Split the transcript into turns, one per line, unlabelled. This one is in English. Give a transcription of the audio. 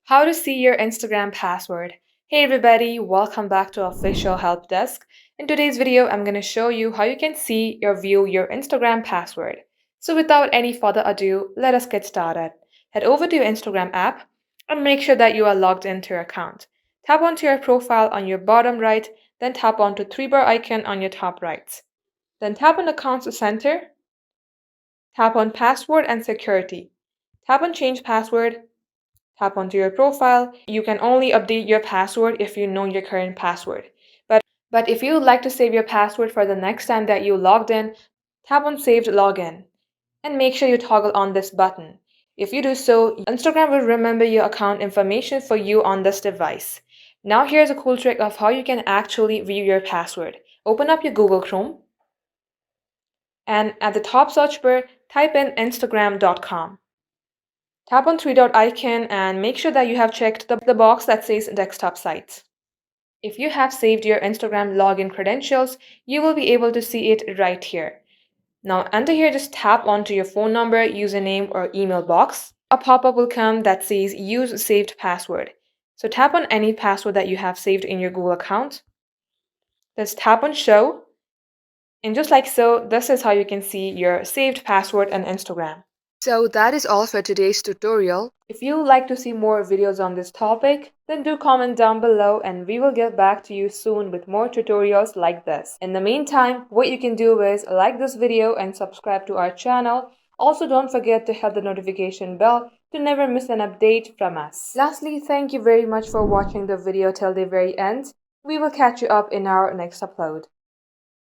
How to see your Instagram password. Hey everybody, welcome back to Official Help Desk. In today's video, I'm going to show you how you can see or view your Instagram password. So without any further ado, let us get started. Head over to your Instagram app and make sure that you are logged into your account. Tap onto your profile on your bottom right, then tap onto three-bar icon on your top right. Then tap on Accounts Center, tap on Password and Security. Tap on Change Password. Tap onto your profile. You can only update your password if you know your current password. But if you would like to save your password for the next time that you logged in, tap on Saved Login and make sure you toggle on this button. If you do so, Instagram will remember your account information for you on this device. Now here's a cool trick of how you can actually view your password. Open up your Google Chrome and at the top search bar, type in instagram.com. Tap on three-dot icon and make sure that you have checked the box that says desktop site. If you have saved your Instagram login credentials, you will be able to see it right here. Now under here, just tap onto your phone number, username, or email box. A pop-up will come that says use saved password. So tap on any password that you have saved in your Google account. Just tap on show. And just like so, this is how you can see your saved password on Instagram. So that is all for today's tutorial. If you would like to see more videos on this topic, then do comment down below and we will get back to you soon with more tutorials like this. In the meantime, what you can do is like this video and subscribe to our channel. Also, don't forget to hit the notification bell to never miss an update from us. Lastly, thank you very much for watching the video till the very end. We will catch you up in our next upload.